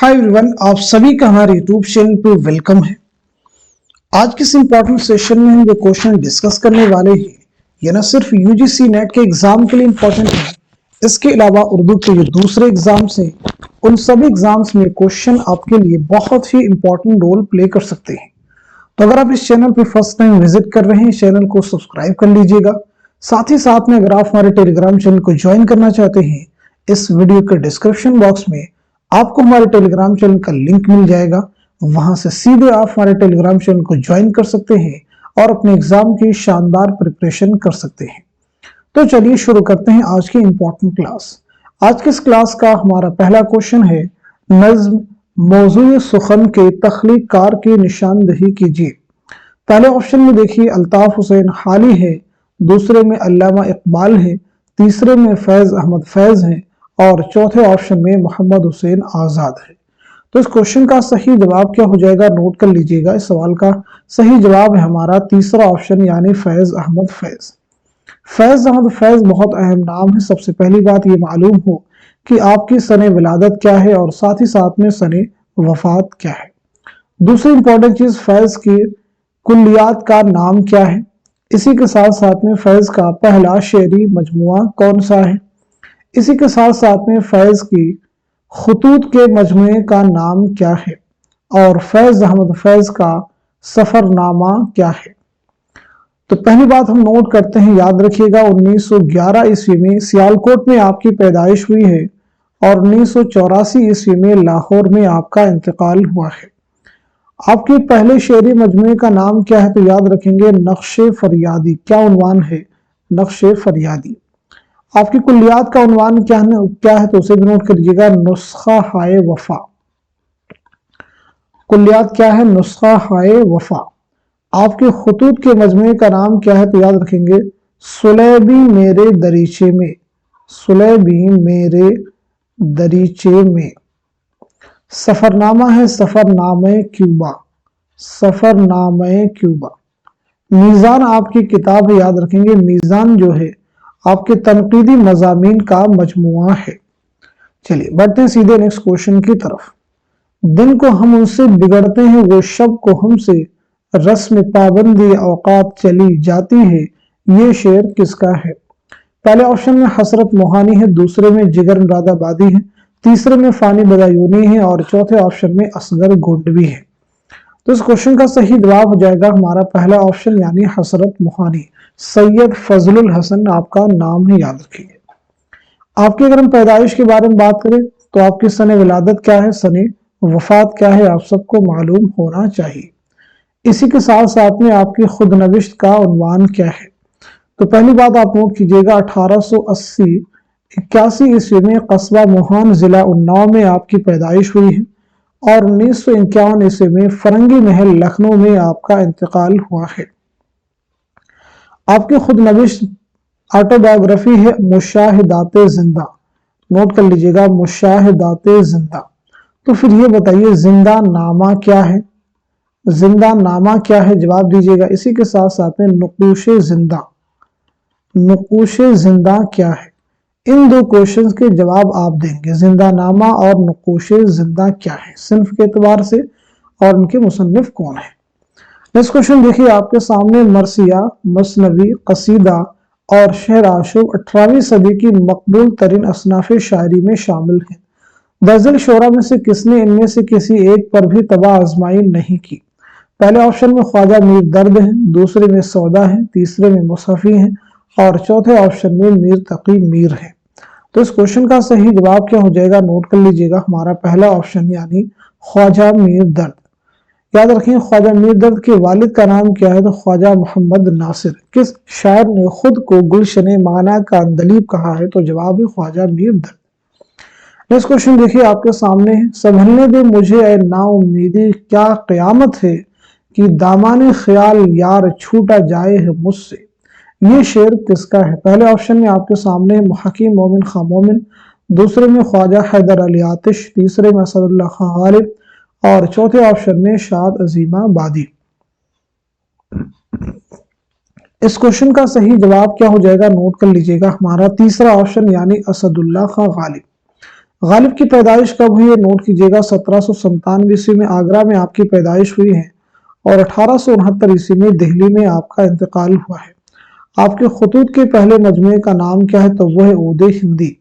Hi everyone, आप सभी का हमारे यूट्यूब चैनल पे वेलकम है। आज के इस इम्पोर्टेंट सेशन में हम जो क्वेश्चन डिस्कस करने वाले हैं ये न सिर्फ यूजीसी नेट के एग्जाम के लिए इम्पोर्टेंट है, इसके अलावा उर्दू के जो दूसरे एग्जाम्स हैं उन सभी एग्जाम्स में क्वेश्चन आपके लिए बहुत ही इम्पोर्टेंट रोल प्ले कर सकते हैं। तो अगर आप इस चैनल पे फर्स्ट टाइम विजिट कर रहे हैं, चैनल को सब्सक्राइब कर लीजिएगा। साथ ही साथ में अगर आप हमारे टेलीग्राम चैनल को ज्वाइन करना चाहते हैं, इस वीडियो के डिस्क्रिप्शन बॉक्स में आपको हमारे टेलीग्राम चैनल का लिंक मिल जाएगा। वहां से सीधे आप हमारे टेलीग्राम चैनल को ज्वाइन कर सकते हैं और अपने एग्जाम की शानदार प्रिपरेशन कर सकते हैं। तो चलिए शुरू करते हैं आज की इंपॉर्टेंट क्लास। आज की इस क्लास का हमारा पहला क्वेश्चन है, नज्म मौजूए सुखन के तख्लीक कार की निशानदही कीजिए। पहले ऑप्शन में देखिए अल्ताफ हुसैन हाली है, दूसरे में अल्लामा इकबाल है, तीसरे में फैज अहमद फैज है और चौथे ऑप्शन में मोहम्मद हुसैन आजाद है। तो इस क्वेश्चन का सही जवाब क्या हो जाएगा, नोट कर लीजिएगा। इस सवाल का सही जवाब है हमारा तीसरा ऑप्शन यानी फैज अहमद फैज। फैज अहमद फैज बहुत अहम नाम है। सबसे पहली बात ये मालूम हो कि आपकी सने विलादत क्या है और साथ ही साथ में सने वफात क्या है। दूसरी इंपॉर्टेंट चीज, फैज की कुल्लियात का नाम क्या है। इसी के साथ साथ में फैज का पहला शेरी मजमुआ कौन सा है। इसी के साथ साथ में फैज की खुतूत के मजमुए का नाम क्या है और फैज अहमद फैज का सफरनामा क्या है। तो पहली बात हम नोट करते हैं, याद रखिएगा 1911 ईस्वी में सियालकोट में आपकी पैदाइश हुई है और 1984 ईस्वी में लाहौर में आपका इंतकाल हुआ है। आपके पहले शेरी मजमुए का नाम क्या है, तो याद रखेंगे नक्शे फरियादी। क्या उन्वान है, नक्शे फरियादी। आपकी कुल्लियात का उन्वान क्या है तो उसे भी नोट कर लीजिएगा, नुस्खा हाय वफा। कुल्लियात क्या है, नुस्खा हाय वफा। आपके खुतूत के मजमुए का नाम क्या है, तो याद रखेंगे सुलेबी मेरे दरीचे में, सुलेबी मेरे दरीचे में। सफरनामा है सफरनामे क्यूबा, सफरनामे क्यूबा। मीजान आपकी किताब है, याद रखेंगे मीजान जो है आपके तनकीदी मजामीन का मजमुआ है। चलिए बढ़ते हैं सीधे नेक्स्ट क्वेश्चन की तरफ। दिन को हम उनसे बिगड़ते हैं, वो शब को हमसे रस्म पाबंदी औकात चली जाती है। ये शेर किसका है। पहले ऑप्शन में हसरत मोहानी है, दूसरे में जिगर मुरादाबादी है, तीसरे में फानी बदायूनी है और चौथे ऑप्शन में असगर गोंडवी है। तो इस क्वेश्चन का सही जवाब हो जाएगा हमारा पहला ऑप्शन यानी हसरत मोहानी। सैयद फजलुल हसन आपका नाम है, याद रखिए। आपकी अगर हम पैदाइश के बारे में बात करें तो आपकी सने विलादत क्या है, सने वफात क्या है, आप सबको मालूम होना चाहिए। इसी के साथ साथ में आपकी खुद नविश्त का उन्वान क्या है। तो पहली बात आप नोट कीजिएगा 1880-81 ईस्वी में कस्बा मोहान जिला उन्नाव में आपकी पैदाइश हुई है और 1951 ईस्वी में फरंगी महल लखनऊ में आपका इंतकाल हुआ है। आपकी खुद नविश्त ऑटोबायोग्राफी है मुशाहिदाते जिंदा, नोट कर लीजिएगा मुशाहिदाते जिंदा। तो फिर ये बताइए जिंदा नामा क्या है, जिंदा नामा क्या है, जवाब दीजिएगा। इसी के साथ साथ में नुकूशे जिंदा, नुकूशे जिंदा क्या है। इन दो क्वेश्चंस के जवाब आप देंगे, जिंदा नामा और नुकूशे जिंदा क्या है, सिन्फ के एतबार से और उनके मुसन्निफ कौन है। नेक्स्ट क्वेश्चन देखिए आपके सामने, मरसिया, मसनवी, कसीदा और शेर आशूब 18वीं सदी की मकबूल तरीन असनाफ शायरी में शामिल है। दर्जल शोरा में से किसने इनमें से किसी एक पर भी तबाह आजमाई नहीं की। पहले ऑप्शन में ख्वाजा मीर दर्द है, दूसरे में सौदा है, तीसरे में मुसफ़ी है और चौथे ऑप्शन में मीर तकी मीर है। तो इस क्वेश्चन का सही जवाब क्या हो जाएगा, नोट कर लीजिएगा हमारा पहला ऑप्शन यानी ख्वाजा मीर दर्द। याद रखिए ख्वाजा मीर दर्द के वालिद का नाम क्या है, तो ख्वाजा मोहम्मद नासिर। किस शायर ने खुद को गुलशने माना का अंदलीब कहा है, तो जवाब है ख्वाजा मीर दर्द। नेक्स्ट क्वेश्चन देखिए आपके सामने है, संभलने दे मुझे ए ना उम्मीदी, क्या क़यामत है कि दामाने ख्याल यार छूटा जाए है मुझसे। ये शेर किसका है। पहले ऑप्शन में आपके सामने हकीम मोमिन खां मोमिन, दूसरे में ख्वाजा हैदर अली आतिश, तीसरे में असदुल्लाह खां गालिब और चौथे ऑप्शन में शाद अजीमा बादी। इस क्वेश्चन का सही जवाब क्या हो जाएगा, नोट कर लीजिएगा हमारा तीसरा ऑप्शन यानी असदुल्लाह खां गालिब। गालिब की पैदाइश कब हुई है? नोट कीजिएगा 1797 ईस्वी में आगरा में आपकी पैदाइश हुई है और 1869 ईस्वी में दिल्ली में आपका इंतकाल हुआ है। आपके खतूत के पहले मजमूए का नाम क्या है? तो वो है ओदे हिंदी।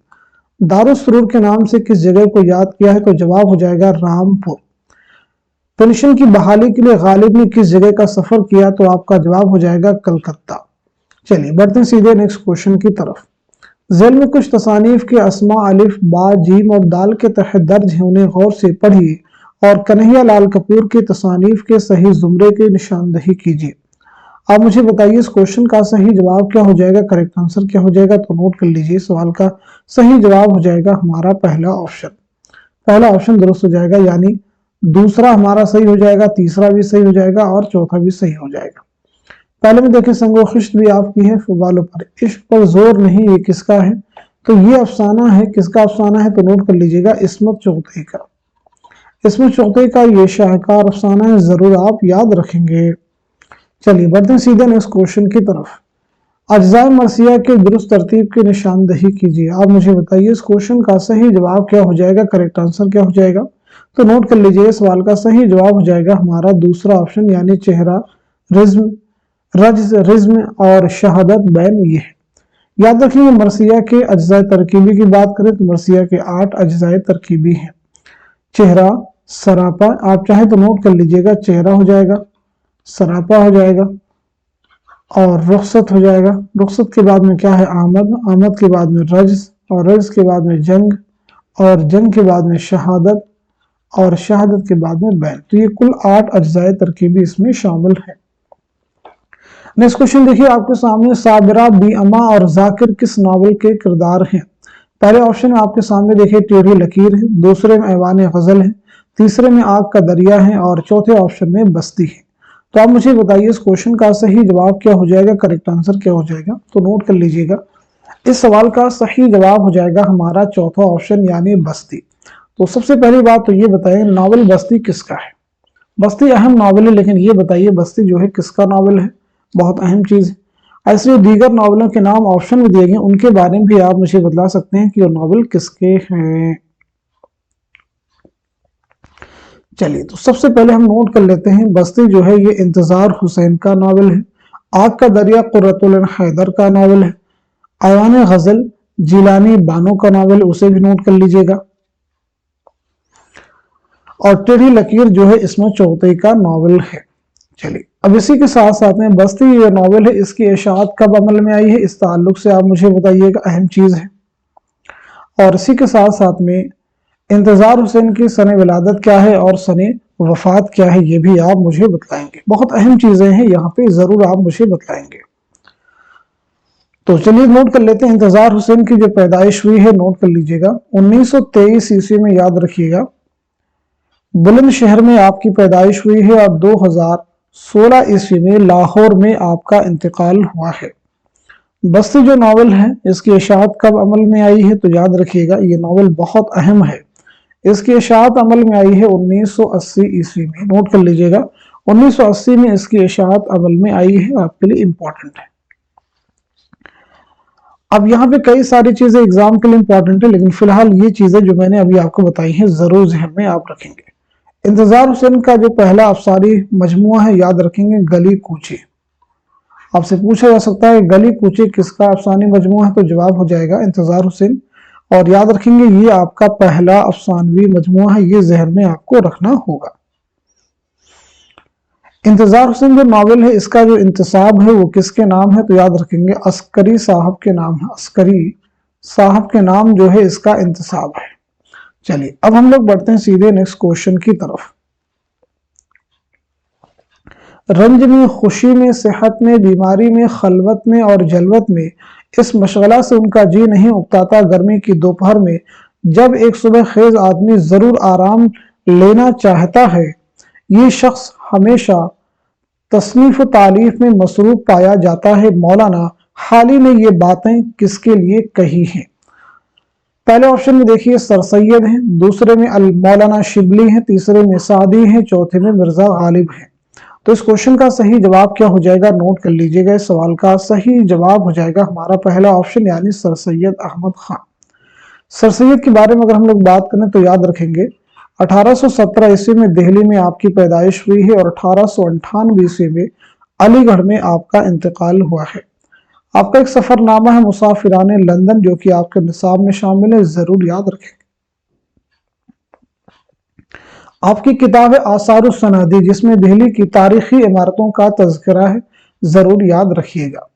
दारुस्सरूर के नाम से किस जगह को याद किया है? तो जवाब हो जाएगा रामपुर। पेंशन की बहाली के लिए गालिब ने किस जगह का सफर किया? तो आपका जवाब हो जाएगा कलकत्ता। चलिए बढ़ते हैं सीधे नेक्स्ट क्वेश्चन की तरफ। ज़ेल में कुछ तसानीफ के अस्मा अलिफ बा जीम और दाल के तहत दर्ज है, उन्हें गौर से पढ़िए और कन्हैया लाल कपूर की तसानीफ के सही जुमरे की निशानदही कीजिए। आप मुझे बताइए इस क्वेश्चन का सही जवाब क्या हो जाएगा, करेक्ट आंसर क्या हो जाएगा? तो नोट कर लीजिए, सवाल का सही जवाब हो जाएगा हमारा पहला ऑप्शन। पहला ऑप्शन दुरुस्त हो जाएगा, यानी दूसरा हमारा सही हो जाएगा, तीसरा भी सही हो जाएगा और चौथा भी सही हो जाएगा। पहले में देखें संगोखिश्त भी आपकी है फुवालों पर, इश्क पर जोर नहीं, ये किसका है? तो ये अफसाना है। किसका अफसाना है? तो नोट कर लीजिएगा इस्मत चुगतई का। इस्मत चुगतई का ये शाहकार अफसाना है, जरूर आप याद रखेंगे। चलिए बढ़ते हैं सीधे नेक्स्ट क्वेश्चन की तरफ। अज्जाए मरसिया के दुरुस्त तरतीब की निशानदही कीजिए। आप मुझे बताइए इस क्वेश्चन का सही जवाब क्या हो जाएगा, करेक्ट आंसर क्या हो जाएगा? तो नोट कर लीजिए, सवाल का सही जवाब हो जाएगा हमारा दूसरा ऑप्शन, यानी चेहरा, रिज्म, रज्ज, रिज्म और शहादत बैन ये है। याद रखिए मरसिया के अज्जाए तरकीबी की बात करें तो मरसिया के 8 अज्जाए तरकीबी हैं। चेहरा, सरापा, आप चाहे तो नोट कर लीजिएगा, चेहरा हो जाएगा, सरापा हो जाएगा और रुखसत हो जाएगा। रुखसत के बाद में क्या है? आमद, आमद के बाद में रज्ज और रज्ज के बाद में जंग और जंग के बाद में शहादत और शहादत के बाद में बैन। तो ये कुल 8 अज्जाए तरकीबी इसमें शामिल है। नेक्स्ट क्वेश्चन देखिए आपके सामने, साबिरा, बी अमा और जाकिर किस नावल के किरदार हैं? पहले ऑप्शन में आपके सामने देखिए टेढ़ी लकीर है, दूसरे में ऐवान गजल है, तीसरे में आग का दरिया है और चौथे ऑप्शन में बस्ती है। तो आप मुझे बताइए इस क्वेश्चन का सही जवाब क्या हो जाएगा, करेक्ट आंसर क्या हो जाएगा? तो नोट कर लीजिएगा, इस सवाल का सही जवाब हो जाएगा हमारा चौथा ऑप्शन, यानी बस्ती। तो सबसे पहली बात तो ये बताएं नावल बस्ती किसका है? बस्ती अहम नावल है, लेकिन ये बताइए बस्ती जो है किसका नावल है? बहुत अहम चीज है। ऐसे दीगर नावलों के नाम ऑप्शन में दिए गए, उनके बारे में भी आप मुझे बता सकते हैं कि वो नावल किसके हैं। चलिए तो सबसे पहले हम नोट कर लेते हैं, बस्ती जो है ये इंतजार हुसैन का नावल है। आग का दरिया कुर्रतुल ऐन हैदर का नावल है। ऐवान गजल जिलानी बानो का नावल है, उसे भी नोट कर लीजिएगा। और टेढ़ी लकीर जो है इस्मत चुगतई का नावल है। चलिए अब इसी के साथ साथ में बस्ती ये नावल है, इसकी इशाअत कब अमल में आई है, इस ताल्लुक से आप मुझे बताइएगा, अहम चीज है। और इसी के साथ साथ में इंतजार हुसैन की सने विलादत क्या है और सने वफात क्या है, ये भी आप मुझे बताएंगे। बहुत अहम चीजें हैं यहाँ पे, जरूर आप मुझे बताएंगे। तो चलिए नोट कर लेते हैं, इंतजार हुसैन की जो पैदाइश हुई है नोट कर लीजिएगा 1923 ईस्वी में, याद रखिएगा बुलंदशहर में आपकी पैदाइश हुई है और 2016 ईस्वी में लाहौर में आपका इंतकाल हुआ है। बस्ती जो नावल है इसकी इशाअत कब अमल में आई है? तो याद रखिएगा ये नावल बहुत अहम है। इसकी इशाअत अमल में आई है 1980 ईस्वी में, नोट कर लीजिएगा 1980 में इसकी इशाअत अमल में आई है, आपके लिए इंपॉर्टेंट है। अब यहाँ पे कई सारी चीजें एग्जाम के लिए इंपॉर्टेंट है, लेकिन फिलहाल ये चीजें जो मैंने अभी आपको बताई हैं जरूर ज़हन में आप रखेंगे। इंतजार हुसैन का जो पहला अफसारी मजमुआ है, याद रखेंगे गली कूचे। आपसे पूछा जा सकता है गली कूचे किसका अफसानी मजमुआ है? तो जवाब हो जाएगा इंतजार हुसैन। और याद रखेंगे ये आपका पहला अफसानवी मजमुआ है, ये जहन में आपको रखना होगा। इंतजार हुसैन जो नावल है इसका जो इंतसाब है वो किसके नाम है? तो याद रखेंगे अस्करी साहब के नाम है। अस्करी साहब के नाम जो है इसका इंतसाब है। चलिए अब हम लोग बढ़ते हैं सीधे नेक्स्ट क्वेश्चन की तरफ। रंज में, खुशी में, सेहत में, बीमारी में, खलवत में और जलवत में इस मशगला से उनका जी नहीं उगताता गर्मी की दोपहर में, जब एक सुबह खेज आदमी जरूर आराम लेना चाहता है, ये शख्स हमेशा तसनीफ तालीफ में मसरूफ पाया जाता है। मौलाना हाल ही में ये बातें किसके लिए कही हैं? पहले ऑप्शन में देखिए सर सैयद हैं, दूसरे में अल मौलाना शिबली हैं, तीसरे में सादी हैं, चौथे में मिर्जा गालिब हैं। तो इस क्वेश्चन का सही जवाब क्या हो जाएगा? नोट कर लीजिएगा, इस सवाल का सही जवाब हो जाएगा हमारा पहला ऑप्शन, यानी सर सैयद अहमद खान। सर सैयद के बारे में अगर हम लोग बात करें तो याद रखेंगे 1817 ईस्वी में दिल्ली में आपकी पैदाइश हुई है और 1898 ईस्वी में अलीगढ़ में आपका इंतकाल हुआ है। आपका एक सफरनामा है मुसाफिराने लंदन, जो कि आपके निसाब में शामिल है, जरूर याद रखें। आपकी किताब है आसारुस सनादी, जिसमें दिल्ली की तारीखी इमारतों का तज़किरा है, जरूर याद रखिएगा।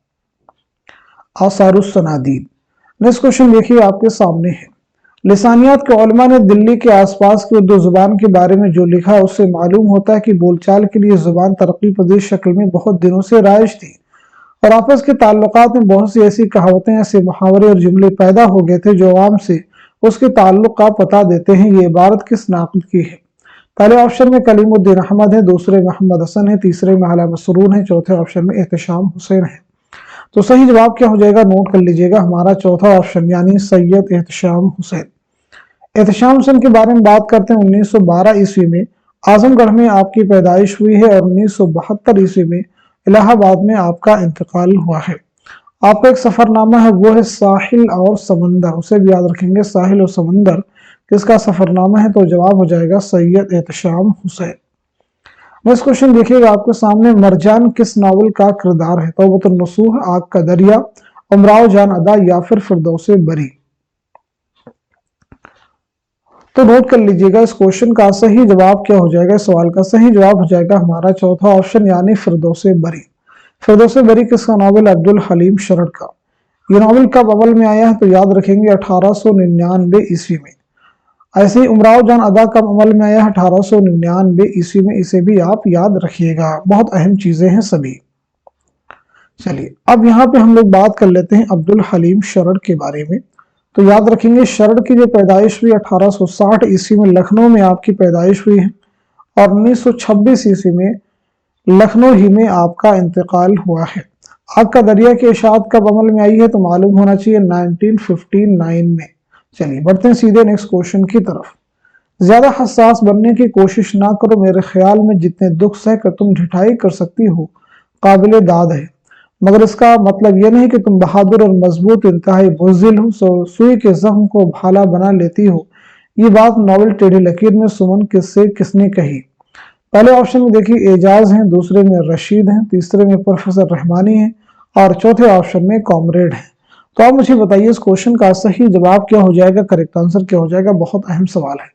आसारुस सनादी। नेक्स्ट क्वेश्चन देखिए आपके सामने है। लिसानियात के उलमा ने दिल्ली के आसपास की उर्दू जुबान के बारे में जो लिखा, उससे मालूम होता है कि बोलचाल के लिए जुबान तरक्की पजीर शक्ल में बहुत दिनों से राइज थी और आपस के ताल्लुकात में बहुत सी ऐसी कहावतें, ऐसे मुहावरे और जुमले पैदा हो गए थे जो आवाम से उसके ताल्लुक का पता देते हैं। ये इबारत किस नाक़िद की है? पहले ऑप्शन में कलीमुद्दीन अहमद है, दूसरे में मोहम्मद हसन है, तीसरे में आला मसरून है, चौथे ऑप्शन में एहतशाम हुसैन है। तो सही जवाब क्या हो जाएगा? नोट कर लीजिएगा, हमारा चौथा ऑप्शन यानी सैयद एहतशाम हुसैन। एहतशाम हुसैन के बारे में बात करते हैं। 1912 ईस्वी में आजमगढ़ में आपकी पैदाइश हुई है और 1972 ईस्वी में इलाहाबाद में आपका इंतकाल हुआ है। आपका एक सफरनामा है, वो है साहिल और समंदर, उसे भी याद रखेंगे। साहिल और समंदर किसका सफरनामा है? तो जवाब हो जाएगा सैयद एहतशाम हुसैन। नेक्स्ट क्वेश्चन देखिएगा आपके सामने। मरजान किस नावल का किरदार है? तौबतुन नसूह, आग का दरिया, उमराव जान अदा या फिर फिरदौसे बरी? तो नोट कर लीजिएगा, इस क्वेश्चन का सही जवाब क्या हो जाएगा? सवाल का सही जवाब हो जाएगा हमारा चौथा ऑप्शन यानी फिरदौसे बरी। फिरदौसे बरी किसका नावल? अब्दुल हलीम शरड़ का। यह नावल कब अमल में आया है? तो याद रखेंगे 1899 ईस्वी में। ऐसे ही उमराव जान अदा कब अमल में आया है? 1899 ईस्वी में। इसे भी आप याद रखिएगा, बहुत अहम चीजें हैं सभी। चलिए अब यहाँ पे हम लोग बात कर लेते हैं अब्दुल हलीम शरड़ के बारे में। तो याद रखेंगे शरड़ की जो पैदाइश हुई 1860 ईस्वी में लखनऊ में आपकी पैदाइश हुई है और 1926 ईस्वी में लखनऊ ही में आपका इंतकाल हुआ है। आग का दरिया की इशाअत कब अमल में आई है? तो मालूम होना चाहिए 1959 में। चलिए बढ़ते हैं सीधे नेक्स्ट क्वेश्चन की तरफ। ज्यादा हसास बनने की कोशिश ना करो, मेरे ख्याल में जितने दुख सह कर तुम ढिठाई कर सकती हो काबिले दाद है, मगर इसका मतलब यह नहीं कि तुम बहादुर और मजबूत इंतहाई बुज़दिल हो, सुई के जख्म को भाला बना लेती हो। ये बात नॉवल टेढ़ी लकीर में सुमन किससे किसने कही? पहले ऑप्शन में देखिए एजाज हैं, दूसरे में रशीद हैं, तीसरे में प्रोफेसर रहमानी है और चौथे ऑप्शन में कॉमरेड है। तो आप मुझे बताइए इस क्वेश्चन का सही जवाब क्या हो जाएगा? करेक्ट आंसर क्या हो जाएगा? बहुत अहम सवाल है,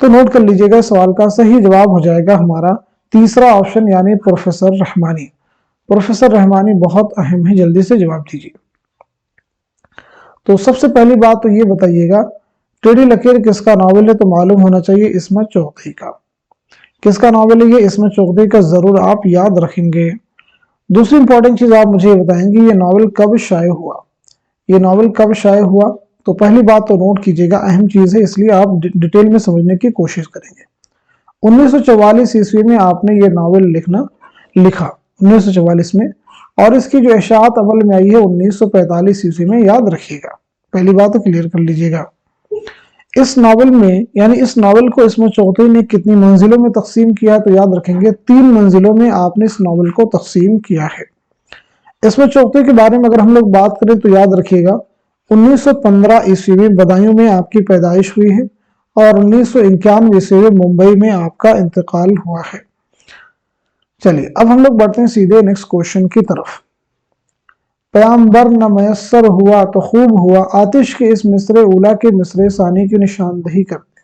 तो नोट कर लीजिएगा, इस सवाल का सही जवाब हो जाएगा हमारा तीसरा ऑप्शन यानी प्रोफेसर रहमानी। प्रोफेसर रहमानी बहुत अहम है, जल्दी से जवाब दीजिए। तो सबसे पहली बात तो ये बताइएगा टेढ़ी लकीर किसका नावल है? तो मालूम होना चाहिए इस्मत चौधरी का। किसका नावल है ये? इस्मत चौधरी का, जरूर आप याद रखेंगे। दूसरी इंपॉर्टेंट चीज आप मुझे बताएंगे ये नावल कब शाये हुआ? ये नावल कब शाये हुआ? तो पहली बात तो नोट कीजिएगा, अहम चीज है इसलिए आप डिटेल में समझने की कोशिश करेंगे। 1944 ईस्वी में आपने ये नावल लिखा 1944 में, और इसकी जो इशाअत अमल में आई है 1945 ईस्वी में, याद रखिएगा। पहली बात तो क्लियर कर लीजिएगा। इस नावल में यानी इस नावल को इस्मत चौधरी ने कितनी मंजिलों में तकसीम किया? तो याद रखेंगे 3 मंजिलों में आपने इस नावल को तकसीम किया है। इस्मत चौधरी के बारे में अगर हम लोग बात करें तो याद रखिएगा 1915 ईस्वी में बदायूं में आपकी पैदाइश हुई है और 1991 ईस्वी में मुंबई में आपका इंतकाल हुआ है। चलिए अब हम लोग बढ़ते हैं सीधे नेक्स्ट क्वेश्चन की तरफ। पैगंबर न मयस्सर हुआ तो खूब हुआ, आतिश के इस मिसरे उला के मिसरे सानी की निशानदही करते,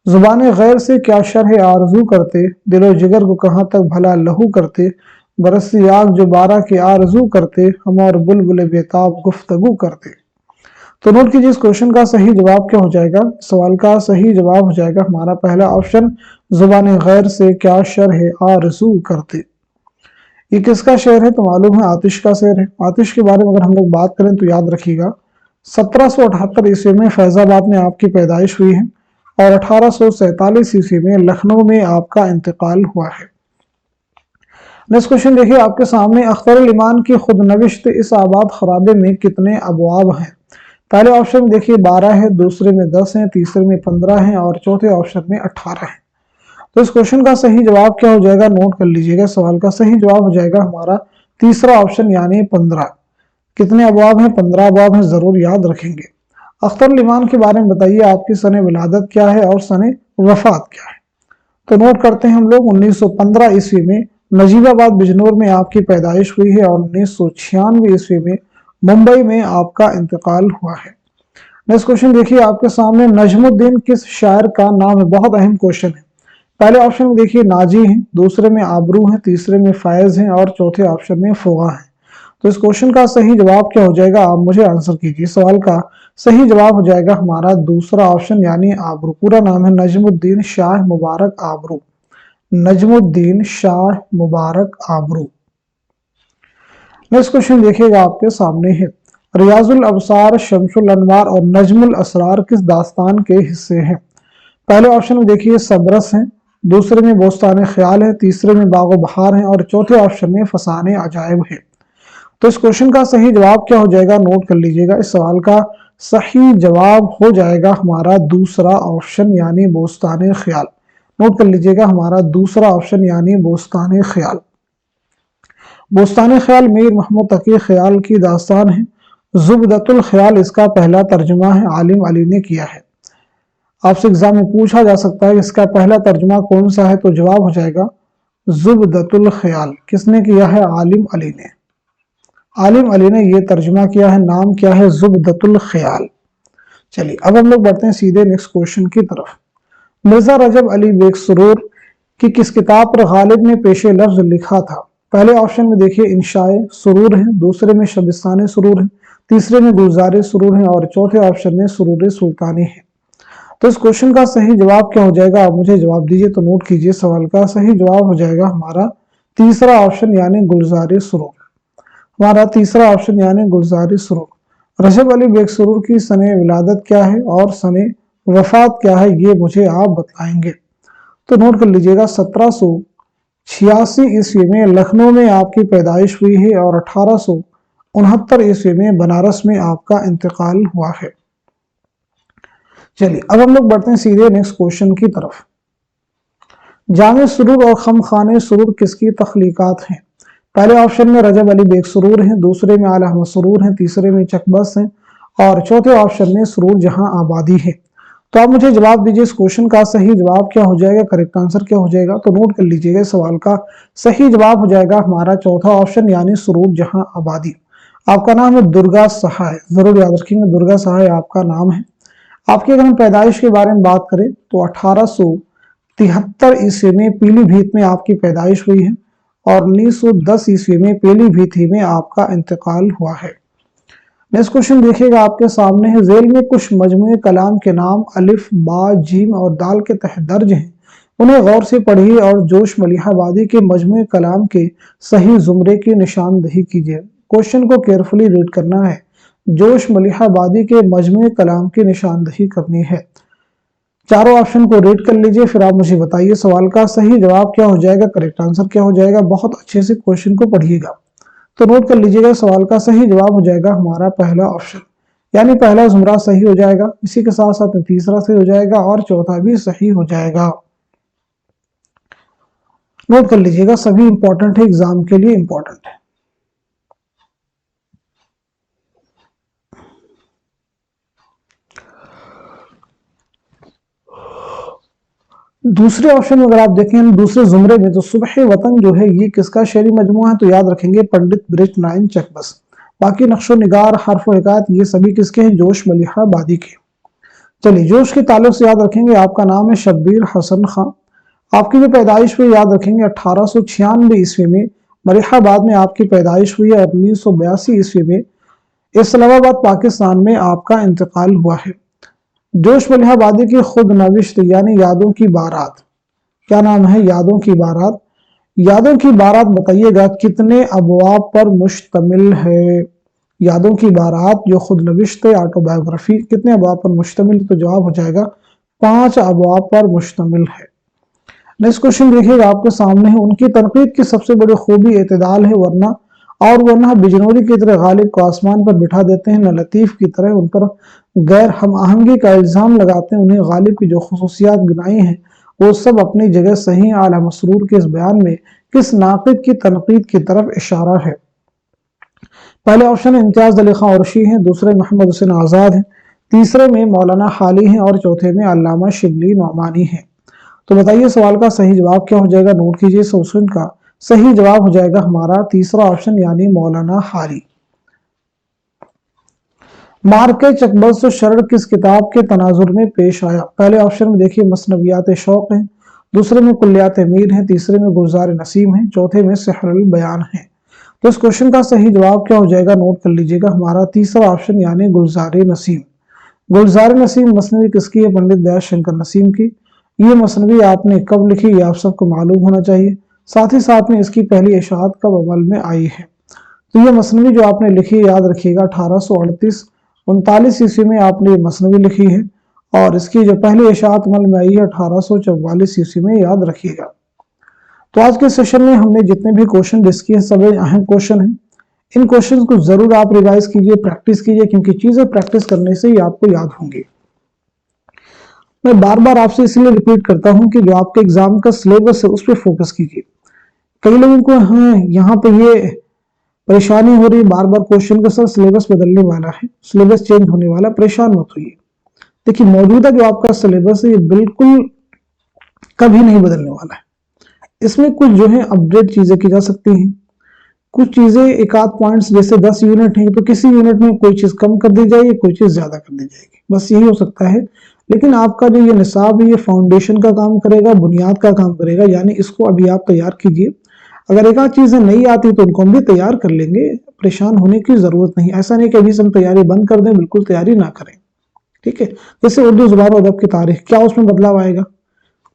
जुबान गैर से क्या शरह आरजू करते, दिलो जिगर को कहाँ तक भला लहू करते, बरसी आग जो बारह के आरजू करते, हम और बुलबुल बेताब गुफ्तगू करते। तो नोट कीजिए इस क्वेश्चन का सही जवाब क्या हो जाएगा? सवाल का सही जवाब हो जाएगा हमारा पहला ऑप्शन, जुबान गैर से क्या शरह आरजू करते। ये किसका शेर है? तो मालूम है आतिश का शेर है। आतिश के बारे में अगर हम लोग बात करें तो याद रखिएगा 1778 ईस्वी में फैजाबाद में आपकी पैदाइश हुई है और 1847 ईस्वी में लखनऊ में आपका इंतकाल हुआ है। नेक्स्ट क्वेश्चन देखिए आपके सामने, अख्तर ईमान की खुदनविश्त इस आबाद खराबे में कितने अबवाब हैं? पहले ऑप्शन में देखिए 12 है, दूसरे में 10 है, तीसरे में 15 है और चौथे ऑप्शन में 18 है। तो इस क्वेश्चन का सही जवाब क्या हो जाएगा? नोट कर लीजिएगा, सवाल का सही जवाब हो जाएगा हमारा तीसरा ऑप्शन यानी 15। कितने अबवाब हैं? 15 अबवाब हैं, जरूर याद रखेंगे। اختر لیمان کے بارے میں بتائیے، آپ کی سن ولادت کیا ہے اور سن وفات کیا ہے؟ تو نوٹ کرتے ہیں ہم لوگ 1915 عیسوی میں نجیب آباد بجنور میں آپ کی پیدائش ہوئی ہے اور 1996 عیسوی میں ممبئی میں آپ کا انتقال ہوا ہے۔ نیکسٹ کوشچن دیکھیے آپ کے سامنے، نجم الدین کس شاعر کا نام ہے؟ بہت اہم کوشچن ہے۔ پہلے آپشن میں دیکھیے ناجی ہیں، دوسرے میں آبرو ہیں، تیسرے میں فائز ہیں اور چوتھے آپشن میں فغا ہیں۔ تو اس کوشچن کا صحیح جواب کیا ہو جائے گا؟ آپ مجھے آنسر کیجیے۔ سوال کا صحیح جواب ہو جائے گا ہمارا دوسرا آپشن یعنی آبرو۔ پورا نام ہے نجم الدین شاہ مبارک آبرو، نجم الدین شاہ مبارک آبرو۔ نیکسٹ کوشچن دیکھیے گا آپ کے سامنے ہے، ریاض الابصار، شمس الانوار اور نجم الاسرار کس داستان کے حصے ہیں؟ پہلے آپشن میں دیکھیے سبرس ہیں، دوسرے میں بوستان خیال ہے، تیسرے میں باغ و بہار ہیں اور چوتھے آپشن میں فسانہ عجائب ہے۔ تو اس کوشچن کا صحیح جواب کیا ہو جائے گا؟ نوٹ کر لیجئے گا۔ اس سوال کا صحیح جواب ہو جائے گا ہمارا دوسرا آپشن یعنی بوستان خیال۔ نوٹ کر لیجئے گا ہمارا دوسرا آپشن یعنی بوستان خیال۔ بوستان خیال میر محمود تقی خیال کی داستان ہے۔ زبدۃ الخیال اس کا پہلا ترجمہ ہے، عالم علی نے کیا ہے۔ آپ سے ایگزام میں پوچھا جا سکتا ہے اس کا پہلا ترجمہ کون سا ہے؟ تو جواب ہو جائے گا زبدۃ الخیال۔ کس نے کیا ہے؟ عالم علی نے۔ عالم علی نے یہ ترجمہ کیا ہے، نام کیا ہے؟ زبدۃ الخیال۔ چلیے اب ہم لوگ بڑھتے ہیں سیدھے نیکسٹ کوشچن کی طرف۔ مرزا رجب علی بیگ سرور کی کس کتاب پر غالب نے پیش لفظ لکھا تھا؟ پہلے آپشن میں دیکھیے انشاء سرور ہے، دوسرے میں شبستان سرور ہے، تیسرے میں گلزار سرور ہے اور چوتھے آپشن میں سرور سلطانی ہے۔ تو اس کوشچن کا صحیح جواب کیا ہو جائے گا؟ آپ مجھے جواب دیجئے۔ تو نوٹ کیجئے، سوال کا صحیح جواب ہو جائے گا ہمارا تیسرا آپشن یعنی گلزار سرور۔ ہمارا تیسرا آپشن یعنی گلزار سرور۔ رجب علی بیگ سرور کی سن ولادت کیا ہے اور سن وفات کیا ہے، یہ مجھے آپ بتائیں گے۔ تو نوٹ کر لیجئے گا 1786 عیسوی میں لکھنؤ میں آپ کی پیدائش ہوئی ہے اور 1869 عیسوی میں بنارس میں آپ کا انتقال ہوا ہے۔ چلیے اب ہم لوگ بڑھتے ہیں سیدھے نیکسٹ کوشچن کی طرف۔ جامع سرور اور خمخانہ سرور کس کی تخلیقات ہیں؟ پہلے آپشن میں رجب علی بیگ سرور ہیں، دوسرے میں اعلی احمد سرور ہیں، تیسرے میں چکبس ہیں اور چوتھے آپشن میں سرور جہاں آبادی ہے۔ تو آپ مجھے جواب دیجئے، اس کوشچن کا صحیح جواب کیا ہو جائے گا؟ کریکٹ آنسر کیا ہو جائے گا؟ تو نوٹ کر لیجئے گا، سوال کا صحیح جواب ہو جائے گا ہمارا چوتھا آپشن یعنی سرور جہاں آبادی۔ آپ کا نام ہے درگا سہائے، ضرور یاد رکھیں گے، درگا سہائے آپ کا نام ہے۔ آپ کی اگر ہم پیدائش کے بارے میں بات کریں تو 1873 عیسوی میں پیلی بھیت میں آپ کی پیدائش ہوئی ہے اور 1910 عیسوی میں پیلی بھیت ہی میں آپ کا انتقال ہوا ہے۔ نیکسٹ کوشچن دیکھیے گا آپ کے سامنے ہے، ذیل میں کچھ مجموعے کلام کے نام الف، با، جیم اور دال کے تحت درج ہیں، انہیں غور سے پڑھیے اور جوش ملیح آبادی کے مجموعے کلام کے صحیح زمرے کی نشاندہی کیجیے۔ کوشچن کو کیئرفلی ریڈ کرنا ہے، جوش ملیح آبادی کے مجموعے کلام کی نشاندہی کرنی ہے۔ چاروں آپشن کو ریڈ کر لیجئے، پھر آپ مجھے بتائیے سوال کا صحیح جواب کیا ہو جائے گا، کریکٹ آنسر کیا ہو جائے گا۔ بہت اچھے سے کوشچن کو پڑھیے گا۔ تو نوٹ کر لیجئے گا، سوال کا صحیح جواب ہو جائے گا ہمارا پہلا آپشن یعنی پہلا زمرہ صحیح ہو جائے گا، اسی کے ساتھ ساتھ تیسرا صحیح ہو جائے گا اور چوتھا بھی صحیح ہو جائے گا۔ نوٹ کر لیجئے گا، سبھی امپورٹنٹ ہے، ایگزام کے لیے امپورٹنٹ ہے۔ دوسرے آپشن میں اگر آپ دیکھیں دوسرے زمرے میں تو صبح وطن جو ہے یہ کس کا شعری مجموعہ ہے؟ تو یاد رکھیں گے پنڈت برج نائن چکبس۔ باقی نقش و نگار، حرف و حکایت یہ سبھی کس کے ہیں؟ جوش ملیح آبادی کے۔ چلیے جوش کے تعلق سے یاد رکھیں گے آپ کا نام ہے شبیر حسن خان۔ آپ کی جو پیدائش ہوئی یاد رکھیں گے 1896 عیسوی میں ملیح آباد میں آپ کی پیدائش ہوئی ہے اور 1982 عیسوی میں اسلام آباد پاکستان میں آپ کا انتقال ہوا ہے۔ جوش ملیح آبادی کی خود نوشت یعنی یادوں کی بارات، کیا نام ہے؟ یادوں کی بارات۔ یادوں کی بارات بتائیے گا کتنے ابواب پر مشتمل ہے؟ یادوں کی بارات جو خود نوشت آٹو بایوگرافی کتنے ابواب پر مشتمل؟ تو جواب ہو جائے گا 5 ابواب پر مشتمل ہے۔ نیکسٹ کوشچن دیکھیے گا آپ کے سامنے ہے، ان کی تنقید کی سب سے بڑی خوبی اعتدال ہے، ورنہ بجنوری کی طرح غالب کو آسمان پر بٹھا دیتے ہیں، نہ لطیف کی طرح ان پر غیر ہم آہنگی کا الزام لگاتے ہیں۔ انہیں غالب کی جو خصوصیات گنائی ہیں وہ سب اپنی جگہ صحیح۔ اعلی مسرور کے اس بیان میں کس ناقد کی تنقید کی طرف اشارہ ہے؟ پہلے آپشن امتیاز علی خان عرشی ہیں، دوسرے محمد حسین آزاد ہیں، तीसरे में मौलाना हाली हैं और चौथे में अल्लामा शिबली नौमानी हैं। तो बताइए सवाल का सही जवाब क्या हो जाएगा, नोट कीजिए। क्वेश्चन का सही जवाब हो जाएगा हमारा तीसरा ऑप्शन यानी मौलाना हाली। मार्के चकबस्त शरण किस किताब के तनाजुर में पेश आया? पहले ऑप्शन में देखिए मसनवियात शौक है, दूसरे में कुल्लियात मीर है, तीसरे में गुलजार नसीम है, चौथे में सिहरुल बयान है। तो इस क्वेश्चन का सही जवाब क्या हो जाएगा, नोट कर लीजिएगा, हमारा तीसरा ऑप्शन यानी गुलजार नसीम। गुलजार नसीम मसनवी किसकी है? पंडित दयाल शंकर नसीम की। ये मसनवी आपने कब लिखी ये आप सबको मालूम होना चाहिए। साथ ही साथ में इसकी पहली इशाअत कब अमल में आई है? तो ये मसनवी जो आपने लिखी है याद रखिएगा 1838-39 ईस्वी में आपने ये मसनवी लिखी है और इसकी जो पहली इशाअत अमल में आई है 1844 ईस्वी में, याद रखिएगा। तो आज के सेशन में हमने जितने भी क्वेश्चन डिस्कस किए सब अहम क्वेश्चन हैं। इन क्वेश्चन को जरूर आप रिवाइज कीजिए, प्रैक्टिस कीजिए, क्योंकि चीजें प्रैक्टिस करने से ही आपको याद होंगी। मैं बार बार आपसे इसलिए रिपीट करता हूं कि जो आपके एग्जाम का सिलेबस है उस पर फोकस कीजिए। कई लोगों को यहाँ पे ये परेशानी हो रही है बार बार क्वेश्चन का, सर सिलेबस बदलने वाला है, सिलेबस चेंज होने वाला, परेशान मत होइए। देखिए मौजूदा जो आपका सिलेबस है ये बिल्कुल कभी नहीं बदलने वाला है। इसमें कुछ जो है अपडेट चीजें की जा सकती हैं, कुछ चीजें एक आध पॉइंट्स, जैसे 10 यूनिट है तो किसी यूनिट में कोई चीज कम कर दी जाएगी, कोई चीज ज्यादा कर दी जाएगी, बस यही हो सकता है। लेकिन आपका जो ये निसाब है ये फाउंडेशन का काम करेगा, बुनियाद का काम करेगा, यानी इसको अभी आप तैयार कीजिए। अगर एक आध चीजें नहीं आती तो उनको हम भी तैयार कर लेंगे, परेशान होने की जरूरत नहीं। ऐसा नहीं कि अभी से हम तैयारी बंद कर दें, बिल्कुल तैयारी ना करें, ठीक है। जैसे उर्दू जुबान और अदब की तारीख, क्या उसमें बदलाव आएगा?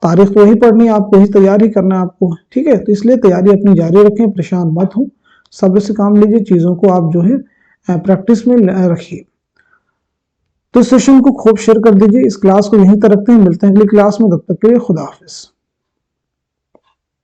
तारीख तो वही पढ़नी है आपको, वही तैयारी करना है आपको, ठीक है। तो इसलिए तैयारी अपनी जारी रखें, परेशान मत हो, सब्र से काम लीजिए, चीजों को आप जो है प्रैक्टिस में रखिए। तो इस सेशन को खूब शेयर कर दीजिए। इस क्लास को यहीं तक रखते हैं, मिलते हैं अगली क्लास में, तब तक के लिए खुदा हाफिज।